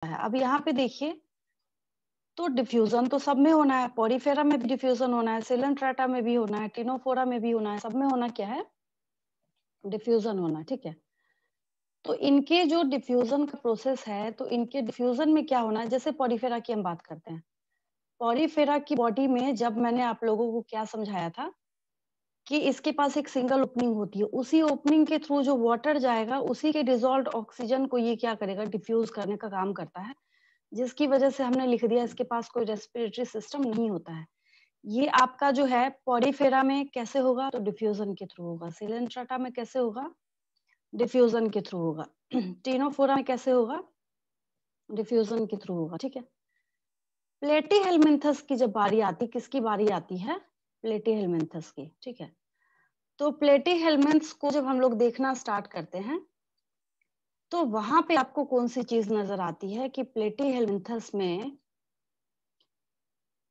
है। अब यहाँ पे देखिए, तो डिफ्यूजन तो सब में होना है, पॉरीफेरा में भी डिफ्यूजन होना है, सिलेंट्राटा में भी होना है, टिनोफोरा में भी होना है, सब में होना क्या है? डिफ्यूजन होना, ठीक है। तो इनके जो डिफ्यूजन का प्रोसेस है, तो इनके डिफ्यूजन में क्या होना है, जैसे पॉरीफेरा की हम बात करते हैं। पॉरीफेरा की बॉडी में जब मैंने आप लोगों को क्या समझाया था कि इसके पास एक सिंगल ओपनिंग होती है, उसी ओपनिंग के थ्रू जो वाटर जाएगा, उसी के डिसॉल्व्ड ऑक्सीजन को ये क्या करेगा, डिफ्यूज करने का काम करता है, जिसकी वजह से हमने लिख दिया इसके पास कोई रेस्पिरेटरी सिस्टम नहीं होता है। ये आपका जो है पॉरीफेरा में कैसे होगा, तो डिफ्यूजन के थ्रू होगा। सिलेंट्राटा में कैसे होगा, डिफ्यूजन के थ्रू होगा। टिनोफोरा में कैसे होगा, डिफ्यूजन के थ्रू होगा, ठीक है। प्लेटीहेलमिन्थस की जब बारी आती, किसकी बारी आती है, प्लेटीहेलमिन्थस की, ठीक है। तो प्लेटीहेलमिन्थस को जब हम लोग देखना स्टार्ट करते हैं, तो वहां पे आपको कौन सी चीज नजर आती है कि प्लेटीहेलमिन्थस में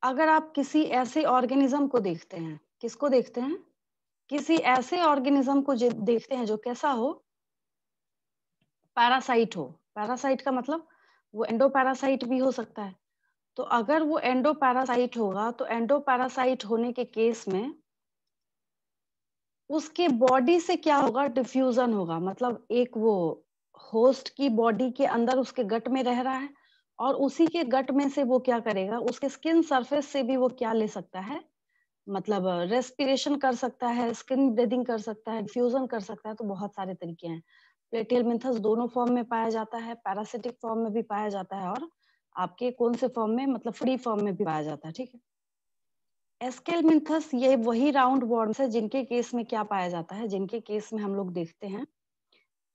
अगर आप किसी ऐसे ऑर्गेनिज्म को देखते हैं, किसको देखते हैं, किसी ऐसे ऑर्गेनिज्म को देखते हैं जो कैसा हो, पैरासाइट हो। पैरासाइट का मतलब वो एंडोपैरासाइट भी हो सकता है। तो अगर वो एंडोपैरासाइट होगा, तो एंडोपैरासाइट होने के केस में उसके बॉडी से क्या होगा, डिफ्यूजन होगा। मतलब एक वो होस्ट की बॉडी के अंदर उसके गट में रह रहा है, और उसी के गट में से वो क्या करेगा, उसके स्किन सरफेस से भी वो क्या ले सकता है, मतलब रेस्पिरेशन कर सकता है, स्किन ब्रीदिंग कर सकता है, डिफ्यूजन कर सकता है। तो बहुत सारे तरीके हैं। प्लेटिहेलमिन्थस दोनों फॉर्म में पाया जाता है, पैरासिटिक फॉर्म में भी पाया जाता है, और आपके कौन से फॉर्म में, मतलब फ्री फॉर्म में भी पाया जाता है, ठीक है। एस्केलमिन्थस ये वही राउंड वॉर्म्स है जिनके केस में क्या पाया जाता है, जिनके केस में हम लोग देखते हैं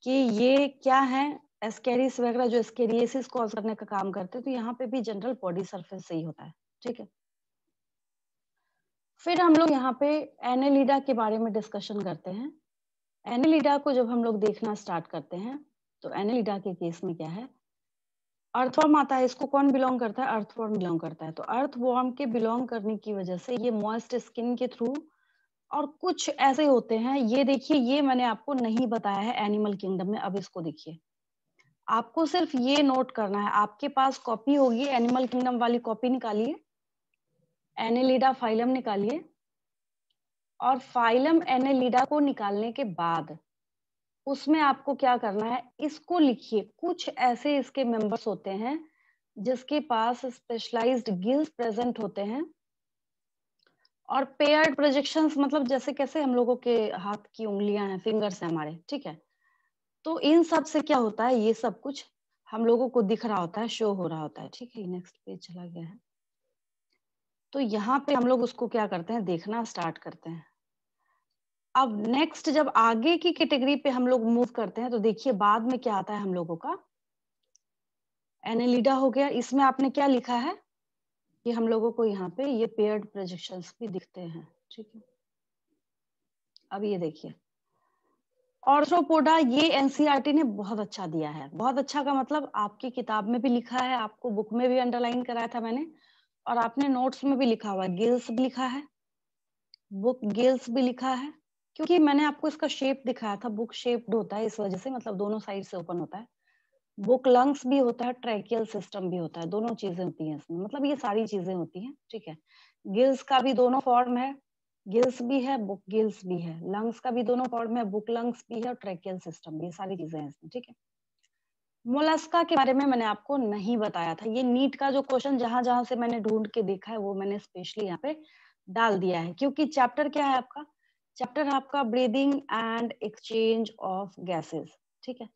कि ये क्या है, एस्केरिस वगैरह जो एस्केरियसिस कॉज करने का काम करते हैं। तो यहाँ पे भी जनरल बॉडी सरफेस से ही होता है, ठीक है। फिर हम लोग यहाँ पे एनेलिडा के बारे में डिस्कशन करते हैं। एनेलिडा को जब हम लोग देखना स्टार्ट करते हैं, तो एनेलिडा के केस में क्या है, अर्थवर्म आता है। इसको कौन बिलोंग करता है, अर्थवर्म बिलोंग करता है। तो अर्थवर्म के बिलोंग करने की वजह से ये मॉइस्ट स्किन के थ्रू, और कुछ ऐसे होते हैं, ये देखिए, ये मैंने आपको नहीं बताया है एनिमल किंगडम में। अब इसको देखिए, आपको सिर्फ ये नोट करना है, आपके पास कॉपी होगी एनिमल किंगडम वाली, कॉपी निकालिए, एनेलिडा फाइलम निकालिए, और फाइलम एनेलिडा को निकालने के बाद उसमें आपको क्या करना है, इसको लिखिए। कुछ ऐसे इसके मेंबर्स होते हैं जिसके पास स्पेशलाइज्ड गिल्स प्रेजेंट होते हैं, और पेयर्ड प्रोजेक्शंस, मतलब जैसे कैसे हम लोगों के हाथ की उंगलियां हैं, फिंगर्स हैं हमारे, ठीक है। तो इन सब से क्या होता है, ये सब कुछ हम लोगों को दिख रहा होता है, शो हो रहा होता है, ठीक है। नेक्स्ट पेज चला गया है। तो यहाँ पे हम लोग उसको क्या करते हैं, देखना स्टार्ट करते हैं। अब नेक्स्ट जब आगे की कैटेगरी पे हम लोग मूव करते हैं, तो देखिए बाद में क्या आता है हम लोगों का, एनेलिडा हो गया। इसमें आपने क्या लिखा है कि हम लोगों को यहाँ पे ये पेयर्ड प्रोजेक्शंस भी दिखते हैं, ठीक है। अब ये देखिए, ऑर्थ्रोपोडा, ये एनसीईआरटी ने बहुत अच्छा दिया है। बहुत अच्छा का मतलब आपकी किताब में भी लिखा है, आपको बुक में भी अंडरलाइन कराया था मैंने, और आपने नोट्स में भी लिखा हुआ है, गिल्स भी लिखा है, बुक गिल्स भी लिखा है। क्योंकि मैंने आपको इसका शेप दिखाया था, बुक शेप्ड होता है, इस वजह से, मतलब दोनों साइड से ओपन होता है। बुक लंग्स भी होता है, ट्रैकियल सिस्टम भी होता है, दोनों चीजें होती हैं इसमें, मतलब ये सारी चीजें होती हैं, ठीक है। गिल्स का भी दोनों फॉर्म है, गिल्स भी है, बुक गिल्स भी है। लंग्स का भी दोनों फॉर्म है, बुक लंग्स भी है, और ट्रैकियल सिस्टम भी, ये सारी चीजें हैं इसमें, ठीक है। मोलस्का के बारे में मैंने आपको नहीं बताया था। ये नीट का जो क्वेश्चन जहां जहां से मैंने ढूंढ के देखा है, वो मैंने स्पेशली यहाँ पे डाल दिया है, क्योंकि चैप्टर क्या है आपका, चैप्टर है आपका breathing and exchange of gases, ठीक है।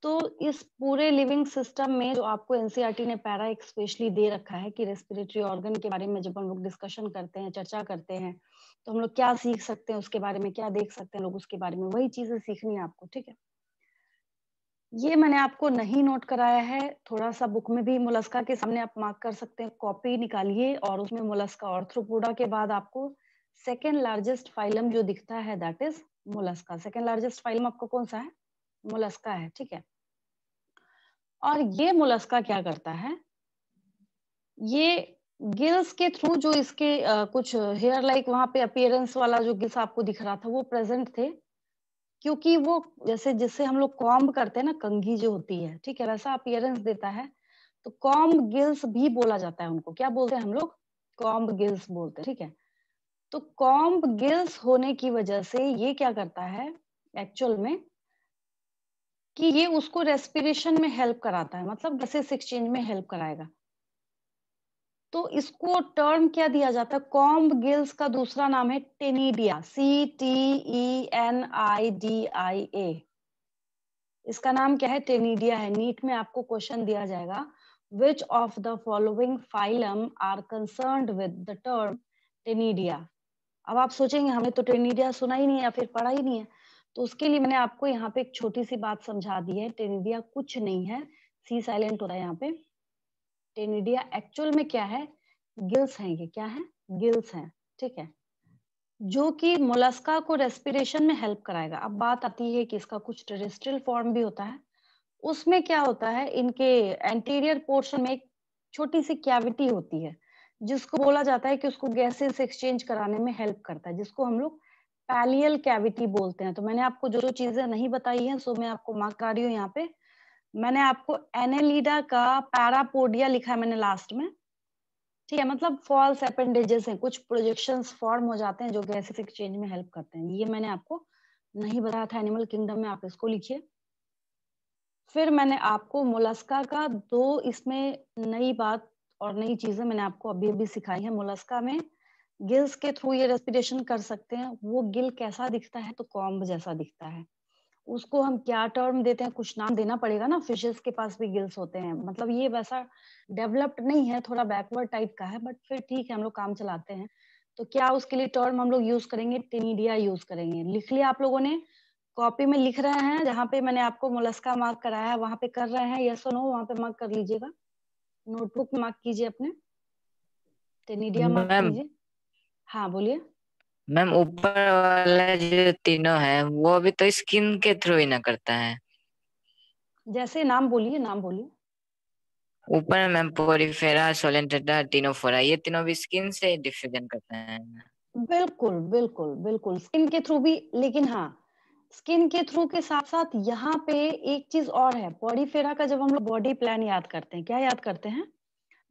तो इस पूरे लिविंग सिस्टम में जो आपको एनसीईआरटी ने पैरा एक स्पेशली दे रखा है कि रेस्पिरेटरी ऑर्गन के बारे में जब हम लोग डिस्कशन करते हैं, चर्चा करते हैं, तो हम लोग क्या सीख सकते हैं उसके बारे में, क्या देख सकते हैं लोग उसके बारे में, वही चीजें सीखनी है आपको, ठीक है। ये मैंने आपको नहीं नोट कराया है, थोड़ा सा बुक में भी मोलस्का के सामने आप मार्क कर सकते हैं, कॉपी निकालिए, और उसमें मोलस्का, ऑर्थ्रोपोडा के बाद आपको सेकेंड लार्जेस्ट फाइलम जो दिखता है, that is Mollusca. Second largest phylum आपको कौन सा है, मोलस्का है, ठीक है। और ये मोलस्का क्या करता है, ये गिल्स के थ्रू जो इसके कुछ हेयर लाइक वहां पे अपीयरेंस वाला जो गिल्स आपको दिख रहा था, वो प्रेजेंट थे, क्योंकि वो जैसे जिससे हम लोग कॉम्ब करते हैं ना, कंघी जो होती है, ठीक है, वैसा अपीयरेंस देता है। तो कॉम्ब गिल्स भी बोला जाता है उनको। क्या बोलते हैं हम लोग? कॉम्ब गिल्स बोलते हैं, ठीक है। तो कॉम्ब गिल्स होने की वजह से ये क्या करता है एक्चुअल में कि ये उसको रेस्पिरेशन में हेल्प कराता है, मतलब गैसेस एक्सचेंज में हेल्प कराएगा। तो इसको टर्म क्या दिया जाता है? कॉम्ब गिल्स का दूसरा नाम है टेनिडिया, CTENIDIA। इसका नाम क्या है? टेनिडिया है। नीट में आपको क्वेश्चन दिया जाएगा, which of the following phylum are concerned with the term taenidia. अब आप सोचेंगे हमने तो टेनिडिया सुना ही नहीं है या फिर पढ़ा ही नहीं है, तो उसके लिए मैंने आपको यहाँ पे एक छोटी सी बात समझा दी है। टेनिडिया कुछ नहीं है, सी साइलेंट हो रहा है यहाँ पे। टेनिडिया एक्चुअल में क्या है? गिल्स हैं। ये क्या है? गिल्स हैं, ठीक है, जो कि मोलस्का को रेस्पिरेशन में हेल्प कराएगा। अब बात आती है कि इसका कुछ टेरेस्ट्रियल फॉर्म भी होता है। उसमें क्या होता है, इनके एंटीरियर पोर्शन में एक छोटी सी कैविटी होती है, जिसको बोला जाता है कि उसको गैसेस एक्सचेंज कराने में हेल्प करता है, जिसको हम लोग पैलियल कैविटी बोलते हैं। तो मैंने आपको जो जो चीजें नहीं बताई हैं सो मैं आपको मार्क करा रही हूँ यहाँ पे। मैंने आपको एनेलिडा का पैरापोडिया लिखा है मैंने लास्ट में, ठीक है, मतलब फॉल्स अपेंडेजेस हैं, कुछ प्रोजेक्शंस फॉर्म हो जाते हैं जो गैसेस एक्सचेंज में हेल्प करते हैं। ये मैंने आपको नहीं बताया था एनिमल किंगडम में, आप इसको लिखिए। फिर मैंने आपको मोलस्का का दो इसमें नई बात और नई चीजें मैंने आपको अभी अभी सिखाई है। मोलस्का में गिल्स के थ्रू ये रेस्पिरेशन कर सकते हैं। वो गिल कैसा दिखता है? तो कॉम्ब जैसा दिखता है। उसको हम क्या टर्म देते हैं? कुछ नाम देना पड़ेगा ना, फिशेस के पास भी गिल्स होते हैं, मतलब ये वैसा डेवलप्ड नहीं है, थोड़ा बैकवर्ड टाइप का है, बट फिर ठीक है हम लोग काम चलाते हैं। तो क्या उसके लिए टर्म हम लोग यूज करेंगे? टेनिडिया यूज करेंगे। लिख लिया आप लोगों ने? कॉपी में लिख रहे हैं, जहाँ पे मैंने आपको मोलस्का मार्क कराया है वहां पे कर रहे हैं, यस और नो वहां पे मार्क कर लीजिएगा। नोटबुक मार्क कीजिए अपने, टेनिडिया मार्क मैम कीजिए। हाँ बोलिए। मैम ऊपर वाला जो तीनों है वो अभी तो स्किन के थ्रू ही ना करता है। जैसे नाम बोलिए, नाम बोलिए। ऊपर में मैम पोरिफेरा, सोलेंटेटा, टिनोफोरा, ये तीनों भी स्किन से डिफ्यूजन करते हैं। बिल्कुल बिल्कुल बिल्कुल, स्किन के थ्रू भी, लेकिन हाँ स्किन के थ्रू के साथ साथ यहाँ पे एक चीज और है। पॉडीफेरा का जब हम लोग बॉडी प्लान याद करते हैं, क्या याद करते हैं?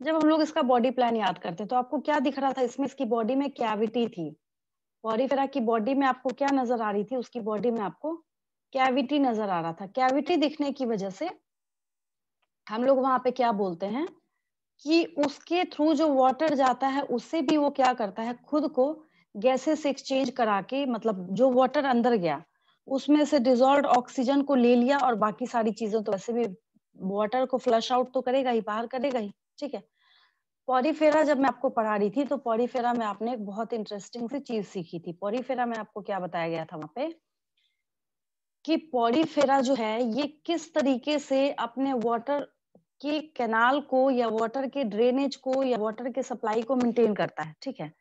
जब हम लोग इसका बॉडी प्लान याद करते हैं तो आपको क्या दिख रहा था? इसमें इसकी बॉडी में कैविटी थी। पॉडीफेरा की बॉडी में आपको क्या नजर आ रही थी? उसकी बॉडी में आपको कैविटी नजर आ रहा था। कैविटी दिखने की वजह से हम लोग वहां पे क्या बोलते हैं कि उसके थ्रू जो वाटर जाता है उससे भी वो क्या करता है, खुद को गैसेस एक्सचेंज करा के, मतलब जो वाटर अंदर गया उसमें से डिजोल्व ऑक्सीजन को ले लिया, और बाकी सारी चीजें तो वैसे भी वाटर को फ्लश आउट तो करेगा ही, बाहर करेगा ही, ठीक है। पॉरीफेरा जब मैं आपको पढ़ा रही थी तो पॉरीफेरा में आपने एक बहुत इंटरेस्टिंग सी चीज सीखी थी। पॉरीफेरा में आपको क्या बताया गया था वहां पे कि पॉरीफेरा जो है ये किस तरीके से अपने वाटर के कैनाल को या वाटर के ड्रेनेज को या वाटर के सप्लाई को मेंटेन करता है, ठीक है।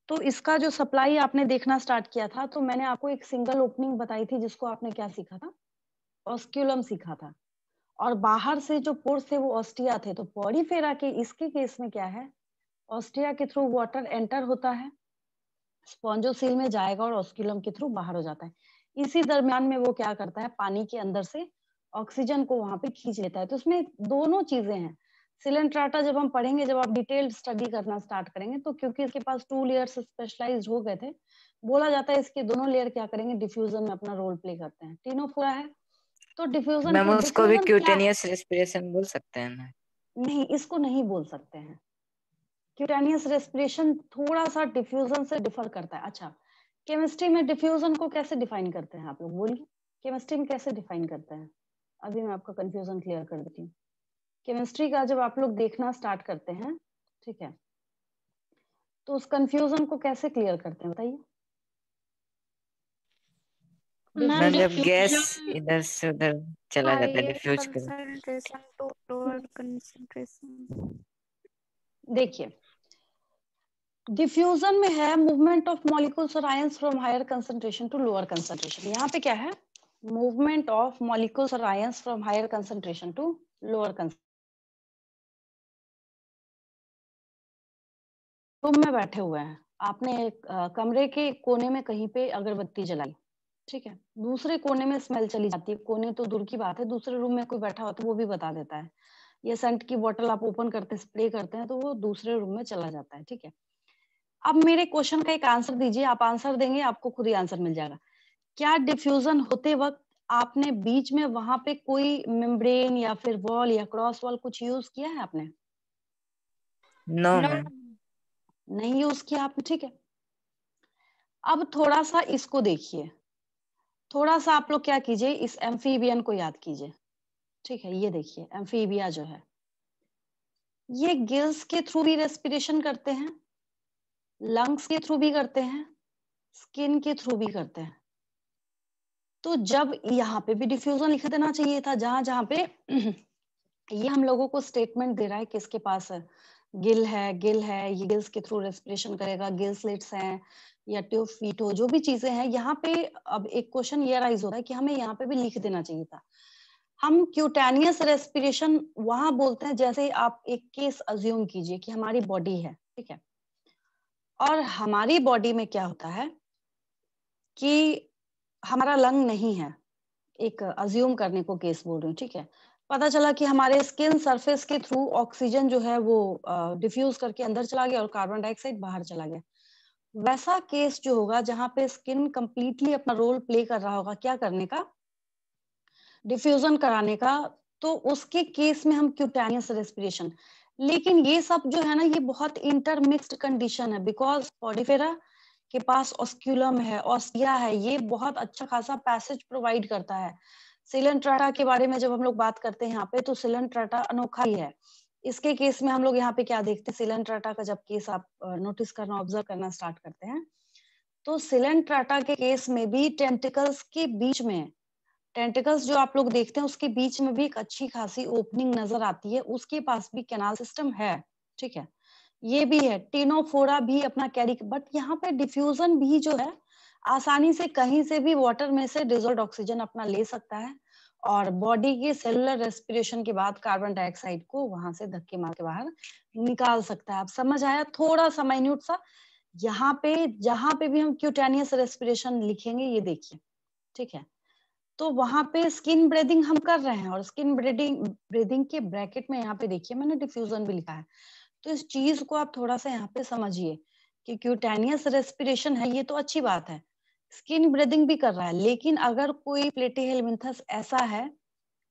तो इसका जो सप्लाई आपने देखना स्टार्ट किया था तो मैंने आपको एक सिंगल ओपनिंग बताई थी, जिसको आपने क्या सीखा था? ऑस्क्यूलम सीखा था। और बाहर से जो पोर्स थे वो ऑस्टिया थे। तो पॉरीफेरा के इसके केस में क्या है, ऑस्टिया के थ्रू वाटर एंटर होता है, स्पॉन्जोसील में जाएगा और ऑस्क्यूलम के थ्रू बाहर हो जाता है। इसी दरमियान में वो क्या करता है, पानी के अंदर से ऑक्सीजन को वहां पे खींच लेता है। तो उसमें दोनों चीजें हैं। सिलेंट्राटा जब हम पढ़ेंगे, जब आप डिटेल्ड स्टडी करना स्टार्ट करेंगे, तो क्योंकि इसके पास 2 लेयर्स स्पेशलाइज्ड हो गए थे, बोला जाता है इसके दोनों लेयर क्या करेंगे, डिफ्यूजन में अपना रोल प्ले करते हैं। तीनों पूरा है तो डिफ्यूजन मैम के, उसको भी डिफ्यूजन क्या है? क्यूटेनियस रेस्पिरेशन बोल सकते हैं ना? नहीं, इसको नहीं बोल सकते हैं। क्यूटेनियस रेस्पिरेशन थोड़ा सा डिफ्यूजन से डिफर करता है। अच्छा, केमिस्ट्री में डिफ्यूजन को कैसे डिफाइन करते हैं आप लोग, बोलिए। केमिस्ट्री में कैसे डिफाइन करते हैं? अभी मैं आपका कंफ्यूजन क्लियर कर देती हूँ। केमिस्ट्री का जब आप लोग देखना स्टार्ट करते हैं, ठीक है, तो उस कंफ्यूजन को कैसे क्लियर करते हैं बताइए? मैम मैम जब डिफ्यूजन, गैस डिफ्यूजन इधर से उधर चला जाता है, हायर डिफ्यूज कर। Concentration to lower concentration. देखिए डिफ्यूजन में है मूवमेंट ऑफ मॉलिक्यूल्स और ions from higher concentration to lower concentration. यहाँ पे क्या है? मूवमेंट ऑफ मॉलिक्यूल्स और ions from higher concentration to lower concentration. Room में बैठे हुए हैं, आपने एक कमरे के कोने में कहीं पे अगरबत्ती जलाई, ठीक है, दूसरे कोने में स्मेल चली जाती है, कोने तो दूर की बात है, दूसरे रूम में कोई बैठा हो तो वो भी बता देता है। ये सेंट की बोतल आप ओपन करते स्प्रे करते हैं तो वो दूसरे रूम में चला जाता है, ठीक है। अब मेरे क्वेश्चन का एक आंसर दीजिए, आप आंसर देंगे आपको खुद ही आंसर मिल जाएगा। क्या डिफ्यूजन होते वक्त आपने बीच में वहां पे कोई मेम्ब्रेन या फिर वॉल या क्रॉस वॉल कुछ यूज किया है आपने? No ma'am. नहीं यूज किया आपने, ठीक है। अब थोड़ा सा इसको देखिए, थोड़ा सा आप लोग क्या कीजिए, इस एम्फीबियन को याद कीजिए, ठीक है। ये देखिए एम्फीबिया जो है ये गिल्स के थ्रू भी रेस्पिरेशन करते हैं, लंग्स के थ्रू भी करते हैं, स्किन के थ्रू भी करते हैं। तो जब यहाँ पे भी डिफ्यूजन लिख देना चाहिए था, जहां जहां पे ये हम लोगों को स्टेटमेंट दे रहा है किसके पास है, गिल है, ये गिल्स के थ्रू रेस्पिरेशन करेगा, गिल स्लिट्स हैं या ट्यूब फीट हो, जो भी चीजें हैं यहाँ पे। अब एक क्वेश्चन ये राइज होता है कि हमें यहाँ पे भी लिख देना चाहिए था। हम क्यूटेनियस रेस्पिरेशन वहां बोलते हैं जैसे आप एक केस अज्यूम कीजिए कि हमारी बॉडी है, ठीक है, और हमारी बॉडी में क्या होता है कि हमारा लंग नहीं है, एक अज्यूम करने को केस बोल रही हूँ, ठीक है। पता चला कि हमारे स्किन सरफेस के थ्रू ऑक्सीजन जो है वो डिफ्यूज करके अंदर चला गया और कार्बन डाइऑक्साइड बाहर चला गया। वैसा केस जो होगा जहां पे स्किन कंप्लीटली अपना रोल प्ले कर रहा होगा क्या करने का, डिफ्यूजन कराने का, तो उसके केस में हम क्यूटेनियस रेस्पिरेशन। लेकिन ये सब जो है ना ये बहुत इंटरमिक्स्ड कंडीशन है, बिकॉज पॉडिफेरा के पास ऑस्क्यूलम है, ऑस्टिया है, ये बहुत अच्छा खासा पैसेज प्रोवाइड करता है। सिलेंट्राटा के बारे में जब हम लोग बात करते हैं यहाँ पे, तो सिलेंट्राटा अनोखा ही है। इसके केस में हम लोग यहाँ पे क्या देखते हैं, सिलेंट्राटा का जब केस आप नोटिस करना, ऑब्जर्व करना स्टार्ट करते हैं, तो सिलेंट्राटा के केस में भी टेंटिकल्स के बीच में, टेंटिकल्स जो आप लोग देखते हैं उसके बीच में भी एक अच्छी खासी ओपनिंग नजर आती है, उसके पास भी कैनाल सिस्टम है, ठीक है। ये भी है, टिनोफोरा भी अपना कैरी, बट यहाँ पे डिफ्यूजन भी जो है आसानी से कहीं से भी वाटर में से डिजोल्व ऑक्सीजन अपना ले सकता है और बॉडी के सेलुलर रेस्पिरेशन के बाद कार्बन डाइऑक्साइड को वहां से धक्के मार के बाहर निकाल सकता है। आप समझ आया, थोड़ा सा माइन्यूट सा। यहाँ पे जहां पे भी हम क्यूटेनियस रेस्पिरेशन लिखेंगे ये देखिए, ठीक है, तो वहां पे स्किन ब्रीदिंग हम कर रहे हैं और स्किन ब्रीदिंग के ब्रैकेट में यहाँ पे देखिए मैंने डिफ्यूजन भी लिखा है। तो इस चीज को आप थोड़ा सा यहाँ पे समझिए कि क्यूटेनियस रेस्पिरेशन है ये तो अच्छी बात है, स्किन ब्रीदिंग भी कर रहा है, लेकिन अगर कोई प्लेटीहेलमिंथस ऐसा है,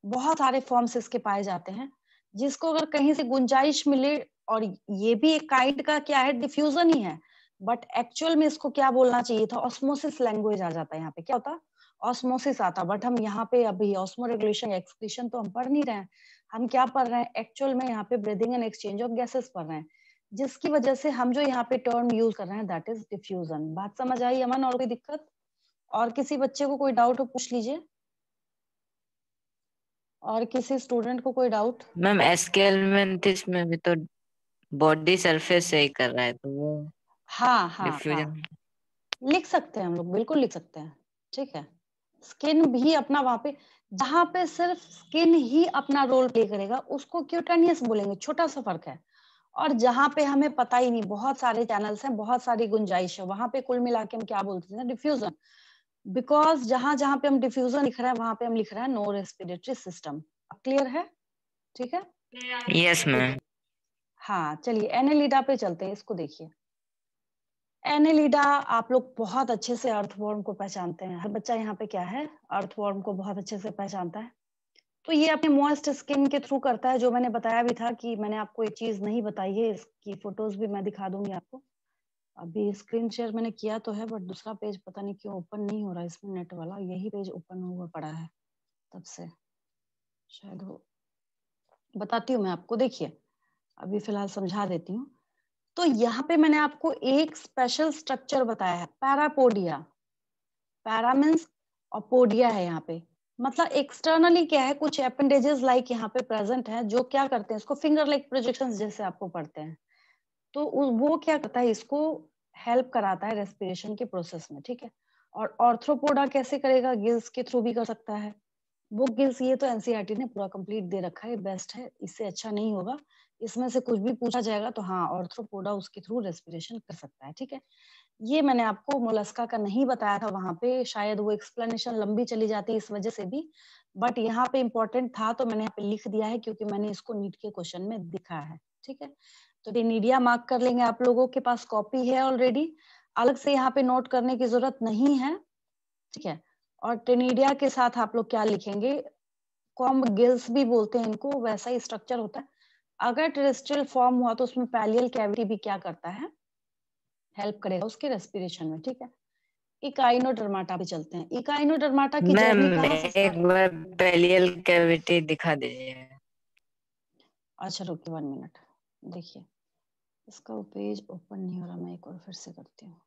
बहुत सारे फॉर्म्स इसके पाए जाते हैं, जिसको अगर कहीं से गुंजाइश मिले, और ये भी एक काइंड का क्या है, डिफ्यूजन ही है, बट एक्चुअल में इसको क्या बोलना चाहिए था, ऑस्मोसिस लैंग्वेज आ जाता है यहाँ पे, क्या होता, ऑस्मोसिस आता। बट हम यहाँ पे अभी ऑस्मो रेगुलेशन एक्सक्रीशन तो हम पढ़ नहीं रहे हैं, हम क्या पढ़ रहे हैं एक्चुअल में, यहाँ पे breathing and exchange of gases पढ़ रहे हैं, जिसकी वजह से हम जो यहाँ पे टर्म यूज कर रहे हैं दैट इज डिफ्यूजन। बात समझ आई अमन? और कोई दिक्कत, और किसी बच्चे को कोई डाउट हो पूछ लीजिए, और किसी स्टूडेंट को कोई डाउट? मैम एस्केलमेंथिस में भी तो बॉडी सरफेस से ही कर रहा है तो वो हाँ, डिफ्यूजन। लिख सकते हैं हम लोग, बिल्कुल लिख सकते हैं, ठीक है। स्किन भी अपना वहां पे, जहां पे सिर्फ स्किन ही अपना रोल प्ले करेगा उसको क्यूटेनियस बोलेंगे, छोटा सा फर्क है। और जहां पे हमें पता ही नहीं, बहुत सारे चैनल्स हैं, बहुत सारी गुंजाइश है, वहां पे कुल मिला के हम क्या बोलते हैं, डिफ्यूजन। बिकॉज जहां जहां पे हम डिफ्यूजन लिख रहे हैं वहां पे हम लिख रहे हैं नो रेस्पिरेटरी सिस्टम। क्लियर है? ठीक है, यस मैम। हाँ चलिए एनेलिडा पे चलते हैं, इसको देखिए। एनेलिडा आप लोग बहुत अच्छे से अर्थवॉर्म को पहचानते हैं, हर बच्चा यहाँ पे क्या है, अर्थवॉर्म को बहुत अच्छे से पहचानता है। तो ये अपने मॉइस्ट स्किन के थ्रू करता है, जो मैंने बताया भी था कि मैंने आपको एक चीज नहीं बताई है, इसकी फोटोज भी मैं दिखा दूंगी आपको। अभी स्क्रीन शेयर मैंने किया तो है, बट दूसरा पेज पता नहीं क्यों ओपन नहीं हो रहा इसमें, नेट वाला यही पेज ओपन हुआ पड़ा है तब से, शायद वो, बताती हूँ मैं आपको, देखिए अभी फिलहाल समझा देती हूँ। तो यहाँ पे मैंने आपको एक स्पेशल स्ट्रक्चर बताया है, पैरापोडिया। पैरा मीन्स और पोडिया है यहाँ पे, मतलब एक्सटर्नली क्या है, कुछ एपेंडेजेस लाइक यहाँ पे प्रेजेंट है, जो क्या करते हैं इसको फिंगर लाइक प्रोजेक्शंस जैसे आपको पढ़ते हैं, तो वो क्या करता है, इसको हेल्प कराता है रेस्पिरेशन के प्रोसेस में, ठीक है। और ऑर्थ्रोपोडा कैसे करेगा, गिल्स के थ्रू भी कर सकता है। वो गिल्स ये तो एनसीईआरटी ने पूरा कंप्लीट दे रखा है, बेस्ट है, इससे अच्छा नहीं होगा, इसमें से कुछ भी पूछा जाएगा तो हाँ ऑर्थ्रोपोडा उसके थ्रू रेस्पिरेशन कर सकता है, ठीक है। ये मैंने आपको मोलस्का का नहीं बताया था वहां पे, शायद वो एक्सप्लेनेशन लंबी चली जाती है इस वजह से भी, बट यहाँ पे इम्पोर्टेंट था तो मैंने यहाँ पे लिख दिया है क्योंकि मैंने इसको नीट के क्वेश्चन में दिखा है। ठीक है, तो टेनिडिया मार्क कर लेंगे, आप लोगों के पास कॉपी है ऑलरेडी, अलग से यहाँ पे नोट करने की जरूरत नहीं है। ठीक है, और टेनिडिया के साथ आप लोग क्या लिखेंगे, कॉम्ब गिल्स भी बोलते हैं इनको, वैसा ही स्ट्रक्चर होता है। अगर टेरेस्ट्रियल फॉर्म हुआ तो उसमें पैलियल कैविटी भी क्या करता है, हेल्प करेगा उसके रेस्पिरेशन में। ठीक है, इकाइनोडर्माटा पे चलते हैं। इकाइनोडर्माटा की जर्नी मैम कहाँ से एक स्टार्ट? बार पैलियल कैविटी दिखा दीजिए। अच्छा रुकिए 1 मिनट, देखिए इसका पेज ओपन नहीं हो रहा, मैं एक और फिर से करती हूँ।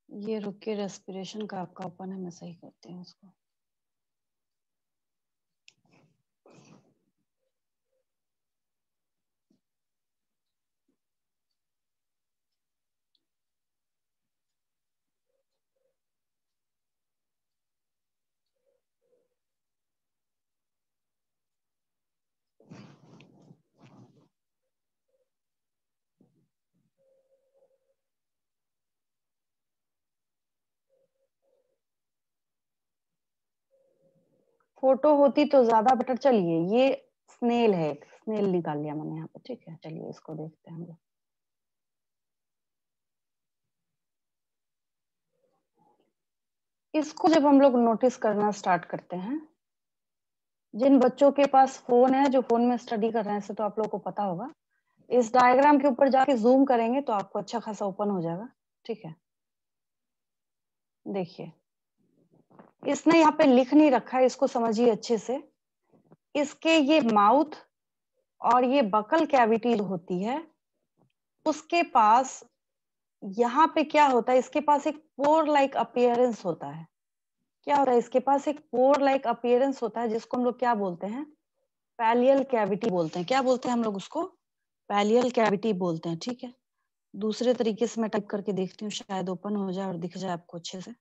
ये रुकिए, रेस्पिरेशन का आपका ओपन है, मैं सही करती हूँ इसको। फोटो होती तो ज्यादा बेटर। चलिए ये स्नेल है, एक स्नेल निकाल लिया मैंने यहाँ पे। ठीक है, चलिए इसको देखते हैं हम लोग। इसको जब हम लोग नोटिस करना स्टार्ट करते हैं, जिन बच्चों के पास फोन है, जो फोन में स्टडी कर रहे हैं, ऐसे तो आप लोगों को पता होगा, इस डायग्राम के ऊपर जाके जूम करेंगे तो आपको अच्छा खासा ओपन हो जाएगा। ठीक है, देखिए इसने यहाँ पे लिख नहीं रखा है, इसको समझिए अच्छे से। इसके ये माउथ और ये बकल कैविटी होती है, उसके पास यहाँ पे क्या होता है, इसके पास एक पोर लाइक अपीयरेंस होता है। क्या होता है, इसके पास एक पोर लाइक अपीयरेंस होता है, जिसको हम लोग क्या बोलते हैं, पैलियल कैविटी बोलते हैं। क्या बोलते हैं हम लोग उसको, पैलियल कैविटी बोलते हैं। ठीक है, दूसरे तरीके से मैं टाइप करके देखती हूँ, शायद ओपन हो जाए और दिख जाए आपको अच्छे से।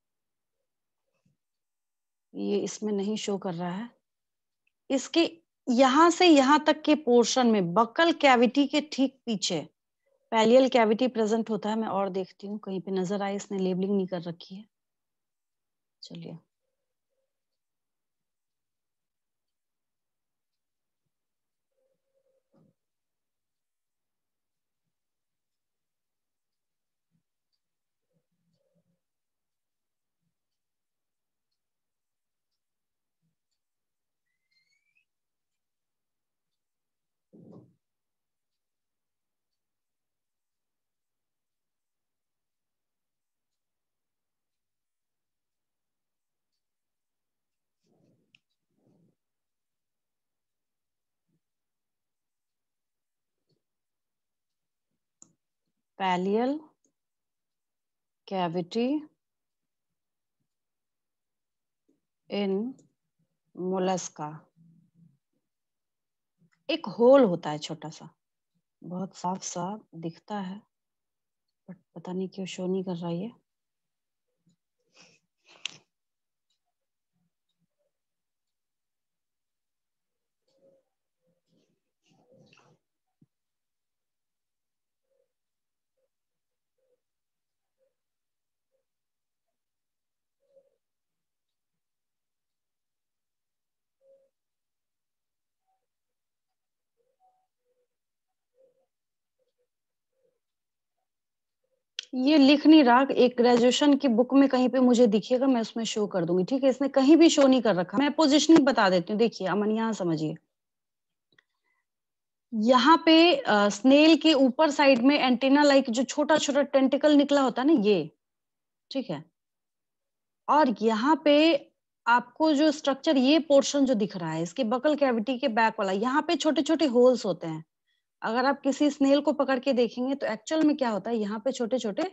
ये इसमें नहीं शो कर रहा है। इसके यहां से यहां तक के पोर्शन में बकल कैविटी के ठीक पीछे पैलियल कैविटी प्रेजेंट होता है। मैं और देखती हूँ कहीं पे नजर आए, इसने लेबलिंग नहीं कर रखी है। चलिए पैलियल कैविटी इन मोलस्का, एक होल होता है छोटा सा, बहुत साफ साफ दिखता है, बट पता नहीं क्यों शो नहीं कर रहा ये। ये लिख नहीं रहा, एक ग्रेजुएशन की बुक में कहीं पे मुझे दिखेगा, मैं उसमें शो कर दूंगी। ठीक है, इसने कहीं भी शो नहीं कर रखा। मैं पोजीशनिंग बता देती हूँ, देखिए अमन यहाँ समझिए। यहाँ पे स्नेल के ऊपर साइड में एंटीना लाइक जो छोटा छोटा टेंटिकल निकला होता है ना, ये ठीक है। और यहाँ पे आपको जो स्ट्रक्चर, ये पोर्शन जो दिख रहा है इसके बकल कैविटी के बैक वाला, यहाँ पे छोटे छोटे होल्स होते हैं। अगर आप किसी स्नेल को पकड़ के देखेंगे तो एक्चुअल में क्या होता है, यहाँ पे छोटे छोटे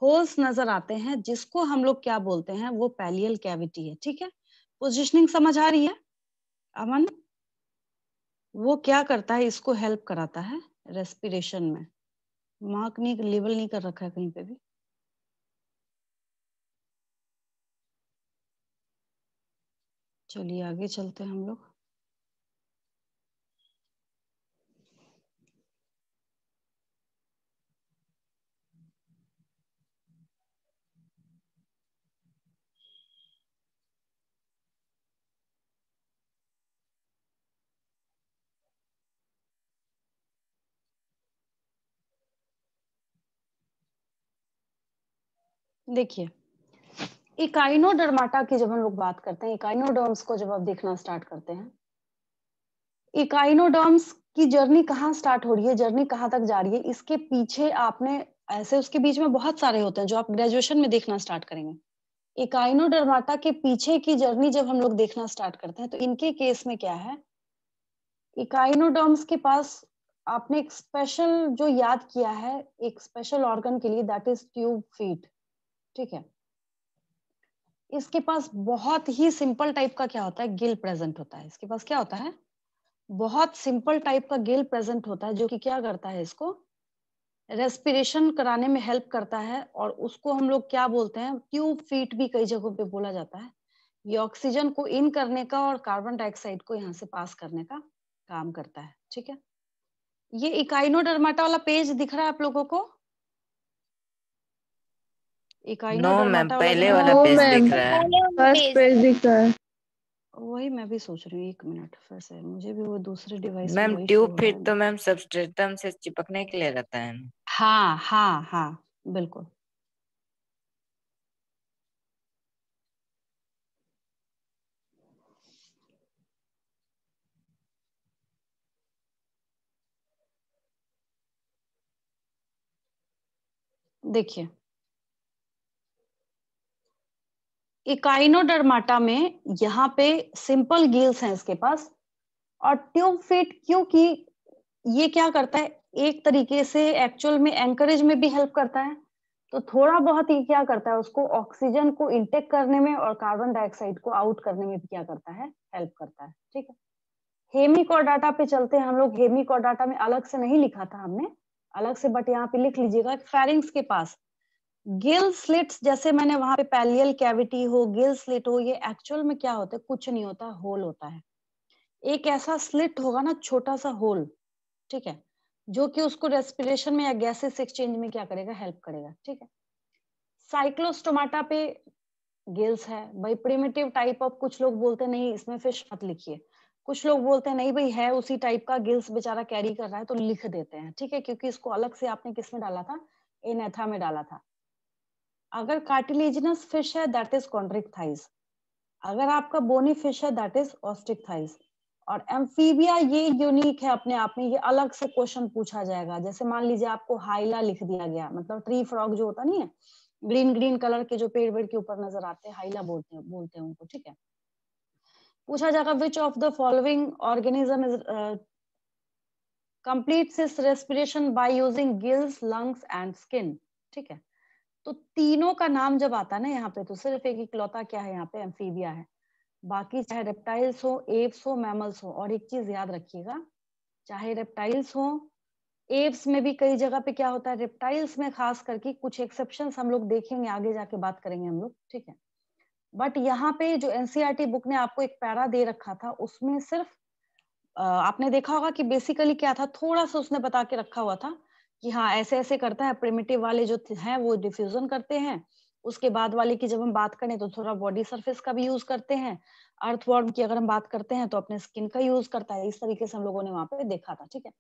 होल्स नजर आते हैं, जिसको हम लोग क्या बोलते हैं, वो पैलियल कैविटी है। ठीक है, पोजिशनिंग समझ आ रही है अमन? वो क्या करता है, इसको हेल्प कराता है रेस्पिरेशन में। मार्क नहीं, लेबल नहीं कर रखा है कहीं पे भी। चलिए आगे चलते हैं हम लोग। देखिए, इकाइनोडर्माटा की जब हम लोग बात करते हैं, इकाइनोडर्म्स को जब आप देखना स्टार्ट करते हैं, इकाइनोडर्म्स की जर्नी कहाँ स्टार्ट हो रही है, जर्नी कहाँ तक जा रही है, इसके पीछे आपने ऐसे उसके बीच में बहुत सारे होते हैं जो आप ग्रेजुएशन में देखना स्टार्ट करेंगे। इकाइनोडर्माटा के पीछे की जर्नी जब हम लोग देखना स्टार्ट करते हैं, तो इनके केस में क्या है, इकाइनोडर्म्स के पास आपने एक स्पेशल जो याद किया है, एक स्पेशल ऑर्गन के लिए, दैट इज ट्यूब फीट। ठीक है, इसके पास बहुत ही सिंपल टाइप का क्या होता है, गिल प्रेजेंट होता है। इसके पास क्या होता है, बहुत सिंपल टाइप का गिल प्रेजेंट होता है, जो कि क्या करता है, इसको रेस्पिरेशन कराने में हेल्प करता है। और उसको हम लोग क्या बोलते हैं, ट्यूब फीट भी कई जगहों पे बोला जाता है। ये ऑक्सीजन को इन करने का और कार्बन डाइऑक्साइड को यहाँ से पास करने का काम करता है। ठीक है, ये इकाइनोडर्माटा वाला पेज दिख रहा है आप लोगों को, नो मैम, इकाइनोडर्माटा वाला पहले जो वाला नो पेज मैम, दिख रहा है। फर्स्ट पेज दिख रहा है। वही मैं भी सोच रही हूँ, एक मिनट, फिर से मुझे भी वो दूसरे डिवाइस में मैम वही शो ट्यूब हो रहा फिट है। तो मैम सबस्ट्रेटम से चिपकने के लिए रहता है। हाँ हाँ हाँ, बिल्कुल। देखिए, इकाइनोडर्माटा में यहाँ पे सिंपल गिल्स हैं इसके पास, और ट्यूब फीट, क्योंकि ये क्या करता है, एक तरीके से एक्चुअल में एंकरेज में भी हेल्प करता है, तो थोड़ा बहुत ही क्या करता है, उसको ऑक्सीजन को इंटेक करने में और कार्बन डाइऑक्साइड को आउट करने में भी क्या करता है, हेल्प करता है। ठीक है, हेमिकोडाटा पे चलते हैं हम लोग। हेमिकोडाटा में अलग से नहीं लिखा था हमने, अलग से, बट यहाँ पे लिख लीजिएगा, फेरिंग्स के पास गिल स्लिट्स, जैसे मैंने वहां पे पैलियल कैविटी हो, गिल स्लिट हो, ये एक्चुअल में क्या होता है, कुछ नहीं होता, होल होता है। एक ऐसा स्लिट होगा ना, छोटा सा होल, ठीक है, जो कि उसको रेस्पिरेशन में या गैसेस एक्सचेंज में क्या करेगा, हेल्प करेगा। ठीक है, साइक्लोस्टोमाटा पे गिल्स है भाई, प्रिमिटिव टाइप ऑफ, कुछ लोग बोलते हैं नहीं इसमें फिश मत लिखिए, कुछ लोग बोलते हैं नहीं भाई है उसी टाइप का, गिल्स बेचारा कैरी कर रहा है, तो लिख देते हैं। ठीक है, क्योंकि इसको अलग से आपने किस में डाला था, एनेथा में डाला था। अगर कार्टिलेजिनस फिश है, दैट इज कॉन्ड्रिक थाइस। अगर आपका बोनी फिश है, दैट इज ऑस्टिक थाइस। और एम्फीबिया ये यूनिक है अपने आप में, ये अलग से क्वेश्चन पूछा जाएगा। जैसे मान लीजिए आपको हाइला लिख दिया गया, मतलब ट्री फ्रॉग जो होता नहीं है, ग्रीन ग्रीन कलर के जो पेड़ वेड़ के ऊपर नजर आते हैं, हाइला बोलते हैं उनको। ठीक है, पूछा जाएगा which of the following organism is completes it's respiration by using gills, lungs and skin. ठीक है, तो तीनों का नाम जब आता है ना यहाँ पे, तो सिर्फ एक इकलौता क्या है यहाँ पे, एम्फीबिया है। बाकी चाहे रेप्टाइल्स हो, एप्स हो, मैमल्स हो। और एक चीज याद रखिएगा, चाहे रेप्टाइल्स हो, एप्स में भी कई जगह पे क्या होता है, रेप्टाइल्स में खास करके कुछ एक्सेप्शंस हम लोग देखेंगे, आगे जाके बात करेंगे हम लोग। ठीक है, बट यहाँ पे जो एनसीईआरटी बुक ने आपको एक पैरा दे रखा था, उसमें सिर्फ आपने देखा होगा कि बेसिकली क्या था, थोड़ा सा उसने बता के रखा हुआ था कि हाँ ऐसे ऐसे करता है, प्रिमिटिव वाले जो हैं वो डिफ्यूजन करते हैं, उसके बाद वाले की जब हम बात करें तो थोड़ा बॉडी सरफेस का भी यूज करते हैं, अर्थवॉर्म की अगर हम बात करते हैं तो अपने स्किन का यूज करता है। इस तरीके से हम लोगों ने वहां पे देखा था। ठीक है,